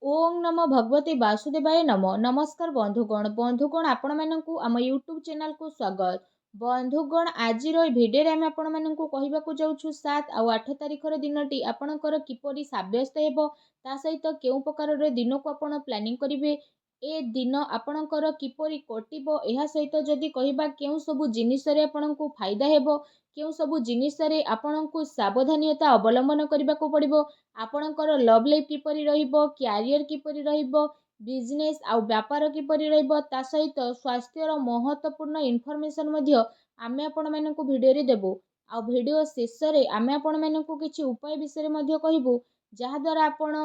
ओम नमो भगवते वासुदेवाय नमो नमस्कार बंधुगण आपण मानकु आम यूट्यूब चैनल को स्वागत। बंधुगण आज भिडियो आम आपण मानकु कहबाकू जाउछु 7 और 8 तारिखर दिनटी आपणकर किपरि साब्यस्त हेबो ता सहित केउ प्रकार दिन को आपण प्लानिंग करिवे ए दिन आपणकर किपरि कटिबो एहा सहित जदि कहबा केउ सबु जिनिस रे आपणकु फायदा हेबो केउ सबु जिनिस रे आपणकु सावधानता अवलंबन करबाकू पड़िबो आपणकर लव लाइफ किपरि रहिबो क्यारियर किपरि रहिबो बिजनेस आउ व्यापार किपरि रहिबो ता सहित स्वास्थ्यर महत्वपूर्ण इनफॉरमेशन मध्य आमे आपण मानकु भिडियो रे देबो आ भिडियो शेष रे आमे आपण मानकु किछि उपाय विषय मध्य कहिबो जहा द्वारा आपण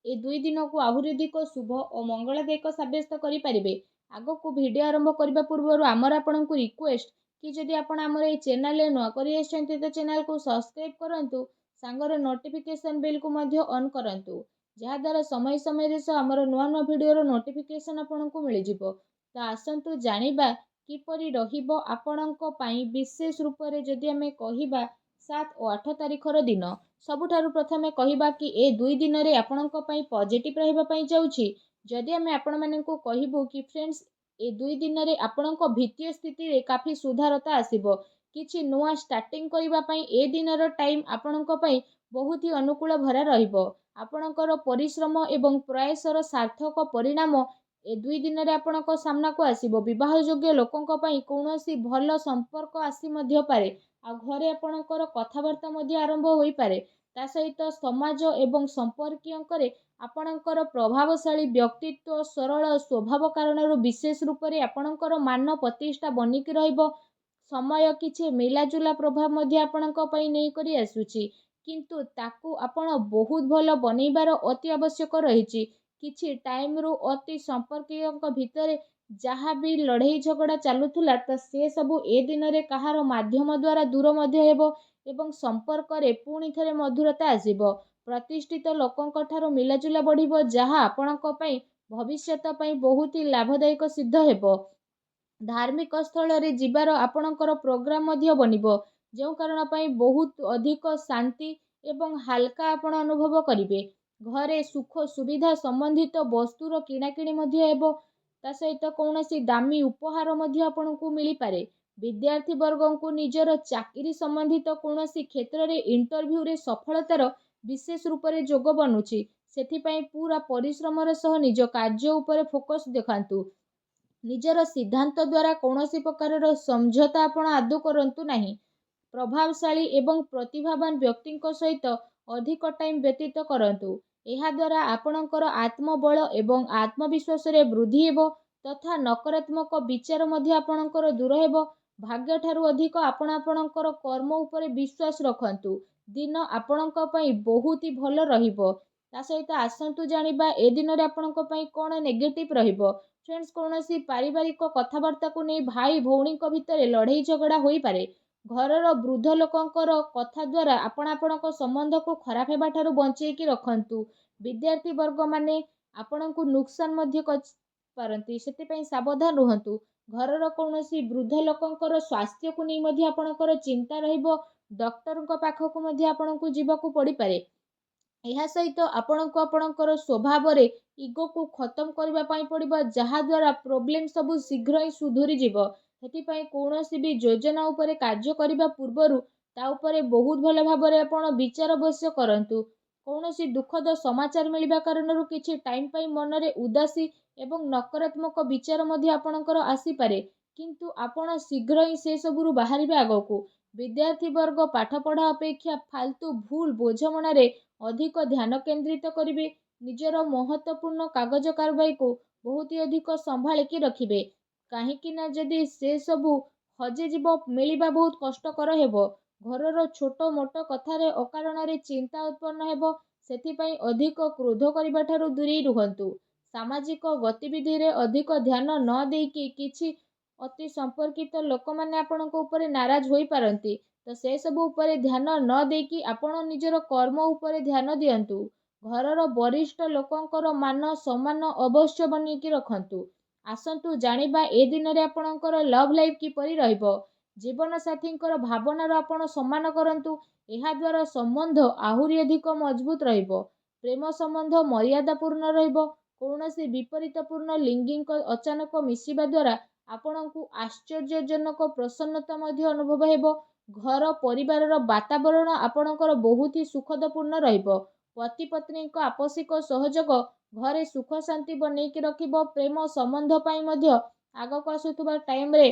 ए 2 दिन को आहुरी अधिक शुभ और मंगलदायक साब्यस्त करि परिबे। आगो को वीडियो आरंभ करबा पूर्व आमर आपनकु रिक्वेस्ट कि जदि आपण आमर ए चैनल रे नुआ करि आछन्ते तो चैनल को सब्सक्राइब करंतु सांगर नोटिफिकेशन बेल को मध्य ऑन करंतु जहा द्वारा समय समय रे आमर नुआ नुआ वीडियो रो नोटिफिकेशन आपनकु मिलि जिवो। तो आसंतु जानिबा किपरि रहिबो आपणको पई विशेष रूप रे जदि हमें कहिबा 7 और 8 तारिखर दिन सबुठारु प्रथमे कहिबा कि ए 2 दिन रे आपणको पई पॉजिटिव रहिबा पई जाउछि। जदि हमें आपण माननकु कहिबो कि फ्रेंड्स ए 2 दिन रे आपणको भित्तीय स्थिति रे काफी सुधारता आसीबो किछि नुआ स्टार्टिंग करिबा पई ए दिनर टाइम आपणको पई बहुत ही अनुकूल भरा रहिबो आपणकर परिश्रम एवं प्रयासर सार्थक परिणाम ए 2 दिन रे आपणको सामना को आसीबो। विवाह योग्य लोकंको पई कोनोसी भलो संपर्क आसी मध्य पारे आ घरे आपणकर कथावार्ता मध्य आरंभ होई पारे ता सहित समाज एवं संपर्कीयंकरे आपणकर प्रभावशाली व्यक्तित्व सरल स्वभाव कारणरू विशेष रूप रे आपणकर मान प्रतिष्ठा बनिकी रहिबो। समय किछि मिलाजुला प्रभाव मध्य आपणको पई नै करी आसुछि किंतु ताकू आपण बहुत भलो बनैबार अति आवश्यक रहिछि। किछि टाइम रु अति संपर्कीयंक भितरे जहाँ भी लड़ाई झगड़ा चलुथुला त से सबु ए दिन रे कहार माध्यम द्वारा दूर मध्य हेबो एवं संपर्क रे पुणी थरे मधुरता आसीबो। प्रतिष्ठित लोकंक ठारो मिलाजुला बढ़िबो जहाँ आपणको पई भविष्यत पई बहुत ही लाभदायक सिद्ध हेबो। धार्मिक स्थल रे जिबार आपणकर प्रोग्राम मध्य बनिबो जो कारण पई बहुत अधिक शांति एवं हल्का आपण अनुभव करिवे। घरे सुख सुविधा संबंधित वस्तुर किणाकिणी मध्य हेबो ता सहित कौनसी दामी उपहार मध्य आपणकु मिली पारे। विद्यार्थी वर्गंकु निजर चाकरी संबंधित कौनसी क्षेत्र रे इंटरव्यू रे सफलतार विशेष रूप रे जोग बनुछि सेथि पई पूरा परिश्रमर सह निज कार्य उपरे फोकस देखांतु। निजर सिद्धांत द्वारा कौनसी प्रकार समझौता आपण आदौ करंतु नाही। प्रभावशाली एवं प्रतिभावान व्यक्तिंक सहित अधिक टाइम व्यतीत करंतु एहा द्वारा आपणकर आत्मबल एवं आत्मविश्वास रे वृद्धि हेबो तथा नकारात्मक विचार मध्य आपणकर दूर हेबो। भाग्य ठारू अधिक आपण आपणकर कर्म उपरे विश्वास रखंतु दिन आपणक पई बहुत ही भलो रहिबो। ता सहित आसंतु जानिबा ए दिन रे आपणक पई कोन नेगेटिव रहिबो। फ्रेंड्स कौनसी पारिवारिक कथावार्ता को नहीं भाई भौणी भितर लड़ाई झगड़ा होई पारे। घरर वृद्ध लोकंकर कथा द्वारा आपणक संबंध को खराब हेबा ठारू बंचेकी रखंतु। विद्यार्थी वर्ग माने आपणकु नुकसान मध्य पारंती सेति पई सावधान रहंतु। घरर कौनसी वृद्ध लोकंकर स्वास्थ्य को नहीं मध्य आपणकर चिंता रहिबो डॉक्टरଙ୍କ पाखकु मध्य आपणकु जीवाकू पड़ी पारे। एहा सहित आपणको आपणकर स्वभाव रे इगो को खत्म करबा पई पड़िबो जहा द्वारा प्रॉब्लम सब शीघ्र ही सुधुरी जीवो। हेति पई कोनोसी भी योजना उपरे कार्य करिबा पूर्वरु ता उपरे बहुत भलो भाबरे आपण विचार अवश्य करंतु। कौनसी दुखद समाचार मिलिबा कारणरू किछि टाइम पई मनरे उदासी एवं नकारात्मक विचार मध्य आपणकर आसी पारे किंतु आपण शीघ्र ही से सबुरु बाहरिबे आगोकू। विद्यार्थी वर्ग पाठ पढ़ा अपेक्षा फालतू भूल बोझमणा रे अधिक ध्यान केंद्रित करिवे। निजर महत्वपूर्ण कागज कारबाई को बहुत ही अधिक संभाळिकी रखिबे काहेकि ना जदि से सबु हजे जीव मिलिबा बहुत कष्टकर हेबो। घरर छोट मोट कथारे अकारण रे चिंता उत्पन्न हेबो सेथि पई अधिक क्रोध करिबा ठारू दूरी रुहंतु। सामाजिक गतिविधि रे अधिक ध्यान न देकी किछि अति संपर्कित लोक माने आपणको ऊपर नाराज होई पारंती तो से सब ऊपर ध्यान न देकी आपण निजर कर्म ऊपर ध्यान दियंतु। घरर वरिष्ठ लोकंकर मान सम्मान अवश्य बनिकी रखंतु। आसंतु जानिबा ए दिन रे आपणकर लव लाइफ किपरि रहिबो। जीवन साथींकर भावनार आपण सम्मान करंतु एहा द्वारा संबंध आहुरी अधिक मजबूत रहिबो। ପ୍ରେମ ସମ୍ବନ୍ଧ ମର୍ୟାଦାପୂର୍ଣ୍ଣ ରହିବ। କୌଣସି ବିପରୀତପୂର୍ଣ୍ଣ ଲିଙ୍ଗୀଙ୍କ ଅଚାନକ ମିଶିବା ଦ୍ୱାରା ଆପଣଙ୍କୁ ଆଶ୍ଚର୍ଯ୍ୟଜନକ ପ୍ରସନ୍ନତା ମଧ୍ୟ ଅନୁଭବ ହେବ। ଘର ପରିବାରର ବାତାବରଣ ଆପଣଙ୍କର ବହୁତ ହି ସୁଖଦପୂର୍ଣ୍ଣ ରହିବ। ପତି ପତ୍ନୀଙ୍କ ଆପୋଷିକ ସହଯୋଗ ଘରେ ସୁଖ ଶାନ୍ତି ବନେଇକି ରଖିବ। ପ୍ରେମ ସମ୍ବନ୍ଧ ପାଇଁ ମଧ୍ୟ ଆଗକୁ ଆସୁଥିବା ଟାଇମରେ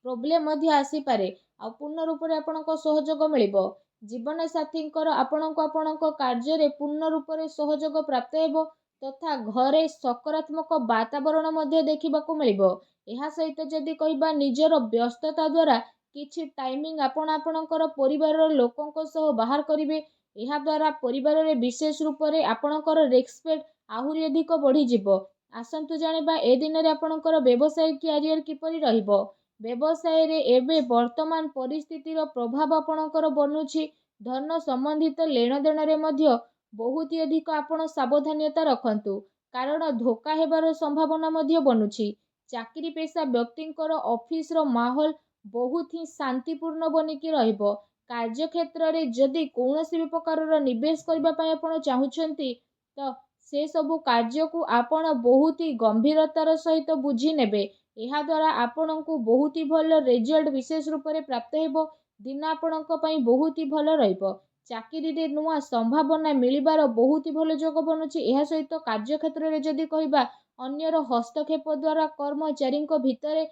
ପ୍ରୋବ୍ଲେମ ମଧ୍ୟ ଆସିପାରେ, ଆଉ ପୂର୍ଣ୍ଣ ରୂପରେ ଆପଣଙ୍କ ସହଯୋଗ ମିଳିବ। ଜୀବନସାଥୀଙ୍କର ଆପଣଙ୍କୁ ଆପଣଙ୍କ କାର୍ଯ୍ୟରେ ପୂର୍ଣ୍ଣ ରୂପରେ ସହଯୋଗ ପ୍ରାପ୍ତ ହେବ ତଥା ଘରେ ସକାରାତ୍ମକ ବାତାବରଣ ମଧ୍ୟ ଦେଖିବାକୁ ମିଳିବ। ଏହା ସହିତ ଯଦି କହିବା ନିଜର ବ୍ୟସ୍ତତା ଦ୍ୱାରା କିଛି ଟାଇମିଂ ଆପଣ ଆପଣଙ୍କର ପରିବାରର ଲୋକଙ୍କ ସହ ବାହାର କରିବେ। ଏହା ଦ୍ୱାରା ପରିବାରରେ ବିଶେଷ ରୂପରେ ଆପଣଙ୍କର ରେସ୍ପେକ୍ଟ ଆହୁରି ଅଧିକ ବଢ଼ିଯିବ। ଆସନ୍ତୁ ଜାଣିବା ଏ ଦିନରେ ଆପଣଙ୍କର ବ୍ୟବସାୟ କ୍ୟାରିୟର କିପରି ରହିବ। ବ୍ୟବସାୟରେ ଏବେ ବର୍ତ୍ତମାନ ପରିସ୍ଥିତିର ପ୍ରଭାବ ଆପଣଙ୍କର ବନୁଛି। ଧନ ସମ୍ବନ୍ଧିତ ଲେଣଦେଣରେ ମଧ୍ୟ ବହୁତ ଅଧିକ ଆପଣ ସାବଧାନତା ରଖନ୍ତୁ, କାରଣ ଧୋକା ହେବାର ସମ୍ଭାବନା ମଧ୍ୟ ବନୁଛି। ଚାକିରି ପେଶା ବ୍ୟକ୍ତିଙ୍କର ଅଫିସର ମାହୋଲ ବହୁତ ହିଁ ଶାନ୍ତିପୂର୍ଣ୍ଣ ବନିକି ରହିବ। କାର୍ଯ୍ୟକ୍ଷେତ୍ରରେ ଯଦି କୌଣସି ବି ପ୍ରକାରର ନିବେଶ କରିବା ପାଇଁ ଆପଣ ଚାହୁଁଛନ୍ତି ତ ସେ ସବୁ କାର୍ଯ୍ୟକୁ ଆପଣ ବହୁତ ହି ଗମ୍ଭୀରତାର ସହିତ ବୁଝି ନେବେ। ଏହା ଦ୍ୱାରା ଆପଣଙ୍କୁ ବହୁତ ହି ଭଲ ରେଜଲ୍ଟ ବିଶେଷ ରୂପରେ ପ୍ରାପ୍ତ ହେବ। ଦିନ ଆପଣଙ୍କ ପାଇଁ ବହୁତ ହି ଭଲ ରହିବ। ଚାକିରିରେ ନୂଆ ସମ୍ଭାବନା ମିଳିବାର ବହୁତ ହି ଭଲ ଯୋଗ ବନୁଛି। ଏହା ସହିତ କାର୍ଯ୍ୟକ୍ଷେତ୍ରରେ ଯଦି କହିବା ଅନ୍ୟର ହସ୍ତକ୍ଷେପ ଦ୍ୱାରା କର୍ମଚାରୀଙ୍କ ଭିତରେ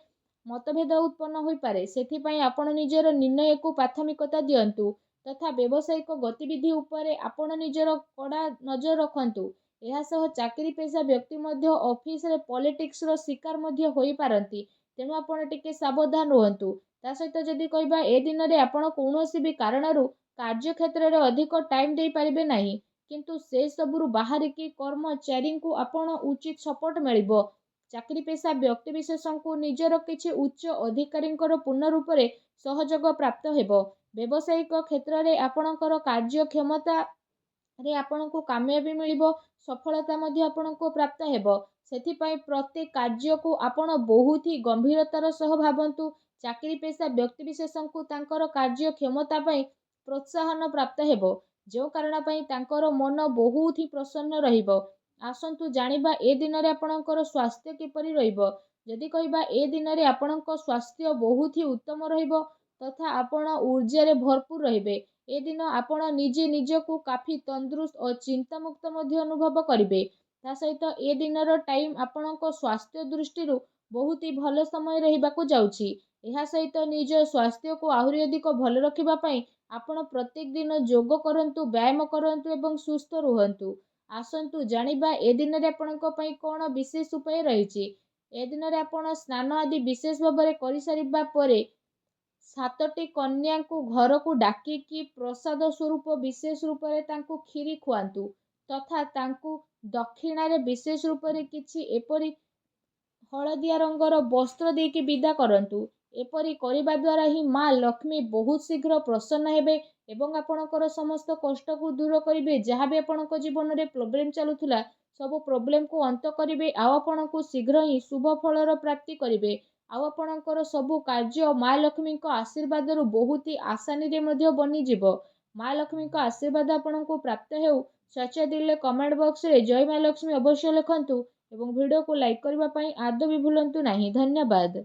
ମତଭେଦ ଉତ୍ପନ୍ନ ହୋଇପାରେ। ସେଥିପାଇଁ ଆପଣ ନିଜର ନିର୍ଣ୍ଣୟକୁ ପ୍ରାଥମିକତା ଦିଅନ୍ତୁ ତଥା ବ୍ୟବସାୟିକ ଗତିବିଧି ଉପରେ ଆପଣ ନିଜର କଡ଼ା ନଜର ରଖନ୍ତୁ। ଏହା ସହ ଚାକିରି ପେଶା ବ୍ୟକ୍ତି ମଧ୍ୟ ଅଫିସରେ ପଲିଟିକ୍ସର ଶିକାର ମଧ୍ୟ ହୋଇପାରନ୍ତି, ତେଣୁ ଆପଣ ଟିକେ ସାବଧାନ ରୁହନ୍ତୁ। ତା ସହିତ ଯଦି କହିବା ଏ ଦିନରେ ଆପଣ କୌଣସି ବି କାରଣରୁ କାର୍ଯ୍ୟକ୍ଷେତ୍ରରେ ଅଧିକ ଟାଇମ ଦେଇପାରିବେ ନାହିଁ, କିନ୍ତୁ ସେ ସବୁରୁ ବାହାରିକି କର୍ମଚାରୀଙ୍କୁ ଆପଣ ଉଚିତ ସପୋର୍ଟ ମିଳିବ। ଚାକିରି ପେଶା ବ୍ୟକ୍ତିବିଶେଷଙ୍କୁ ନିଜର କିଛି ଉଚ୍ଚ ଅଧିକାରୀଙ୍କର ପୂର୍ଣ୍ଣ ରୂପରେ ସହଯୋଗ ପ୍ରାପ୍ତ ହେବ। ବ୍ୟବସାୟିକ କ୍ଷେତ୍ରରେ ଆପଣଙ୍କର କାର୍ଯ୍ୟକ୍ଷମତାରେ ଆପଣଙ୍କୁ କାମୟାବୀ ମିଳିବ। ସଫଳତା ମଧ୍ୟ ଆପଣଙ୍କୁ ପ୍ରାପ୍ତ ହେବ। ସେଥିପାଇଁ ପ୍ରତ୍ୟେକ କାର୍ଯ୍ୟକୁ ଆପଣ ବହୁତ ହି ଗମ୍ଭୀରତାର ସହ ଭାବନ୍ତୁ। ଚାକିରି ପେଶା ବ୍ୟକ୍ତିବିଶେଷଙ୍କୁ ତାଙ୍କର କାର୍ଯ୍ୟକ୍ଷମତା ପାଇଁ ପ୍ରୋତ୍ସାହନ ପ୍ରାପ୍ତ ହେବ, ଯେଉଁ କାରଣ ପାଇଁ ତାଙ୍କର ମନ ବହୁତ ହି ପ୍ରସନ୍ନ ରହିବ। ଆସନ୍ତୁ ଜାଣିବା ଏ ଦିନରେ ଆପଣଙ୍କର ସ୍ୱାସ୍ଥ୍ୟ କିପରି ରହିବ। ଯଦି କହିବା ଏ ଦିନରେ ଆପଣଙ୍କ ସ୍ୱାସ୍ଥ୍ୟ ବହୁତ ହି ଉତ୍ତମ ରହିବ ତଥା ଆପଣ ଊର୍ଜାରେ ଭରପୁର ରହିବେ। ଏ ଦିନ ଆପଣ ନିଜେ ନିଜକୁ କାଫି ତନ୍ଦୁରୁସ୍ତ ଓ ଚିନ୍ତାମୁକ୍ତ ମଧ୍ୟ ଅନୁଭବ କରିବେ। ତା ସହିତ ଏ ଦିନର ଟାଇମ ଆପଣଙ୍କ ସ୍ୱାସ୍ଥ୍ୟ ଦୃଷ୍ଟିରୁ ବହୁତ ହି ଭଲ ସମୟ ରହିବାକୁ ଯାଉଛି। ଏହା ସହିତ ନିଜ ସ୍ୱାସ୍ଥ୍ୟକୁ ଆହୁରି ଅଧିକ ଭଲ ରଖିବା ପାଇଁ ଆପଣ ପ୍ରତ୍ୟେକ ଦିନ ଯୋଗ କରନ୍ତୁ, ବ୍ୟାୟାମ କରନ୍ତୁ ଏବଂ ସୁସ୍ଥ ରୁହନ୍ତୁ। ଆସନ୍ତୁ ଜାଣିବା ଏ ଦିନରେ ଆପଣଙ୍କ ପାଇଁ କ'ଣ ବିଶେଷ ଉପାୟ ରହିଛି। ଏ ଦିନରେ ଆପଣ ସ୍ନାନ ଆଦି ବିଶେଷ ଭାବରେ କରିସାରିବା ପରେ 7ଟି କନ୍ୟାଙ୍କୁ ଘରକୁ ଡାକିକି ପ୍ରସାଦ ସ୍ୱରୂପ ବିଶେଷ ରୂପରେ ତାଙ୍କୁ କ୍ଷୀରି ଖୁଆନ୍ତୁ ତଥା ତାଙ୍କୁ ଦକ୍ଷିଣାରେ ବିଶେଷ ରୂପରେ କିଛି ଏପରି ହଳଦିଆ ରଙ୍ଗର ବସ୍ତ୍ର ଦେଇକି ବିଦା କରନ୍ତୁ। ଏପରି କରିବା ଦ୍ୱାରା ହିଁ ମା ଲକ୍ଷ୍ମୀ ବହୁତ ଶୀଘ୍ର ପ୍ରସନ୍ନ ହେବେ ଏବଂ ଆପଣଙ୍କର ସମସ୍ତ କଷ୍ଟକୁ ଦୂର କରିବେ। ଯାହା ବି ଆପଣଙ୍କ ଜୀବନରେ ପ୍ରୋବ୍ଲେମ ଚାଲୁଥିଲା ସବୁ ପ୍ରୋବ୍ଲେମକୁ ଅନ୍ତ କରିବେ, ଆଉ ଆପଣଙ୍କୁ ଶୀଘ୍ର ହିଁ ଶୁଭ ଫଳର ପ୍ରାପ୍ତି କରିବେ। ଆଉ ଆପଣଙ୍କର ସବୁ କାର୍ଯ୍ୟ ମା ଲକ୍ଷ୍ମୀଙ୍କ ଆଶୀର୍ବାଦରୁ ବହୁତ ହି ଆସାନୀରେ ମଧ୍ୟ ବନିଯିବ। ମା ଲକ୍ଷ୍ମୀଙ୍କ ଆଶୀର୍ବାଦ ଆପଣଙ୍କୁ ପ୍ରାପ୍ତ ହେଉ। ସଚ୍ଚା ଦିଲରେ କମେଣ୍ଟ ବକ୍ସରେ ଜୟ ମା ଲକ୍ଷ୍ମୀ ଅବଶ୍ୟ ଲେଖନ୍ତୁ ଏବଂ ଭିଡ଼ିଓକୁ ଲାଇକ୍ କରିବା ପାଇଁ ଆଦୌ ବି ଭୁଲନ୍ତୁ ନାହିଁ। ଧନ୍ୟବାଦ।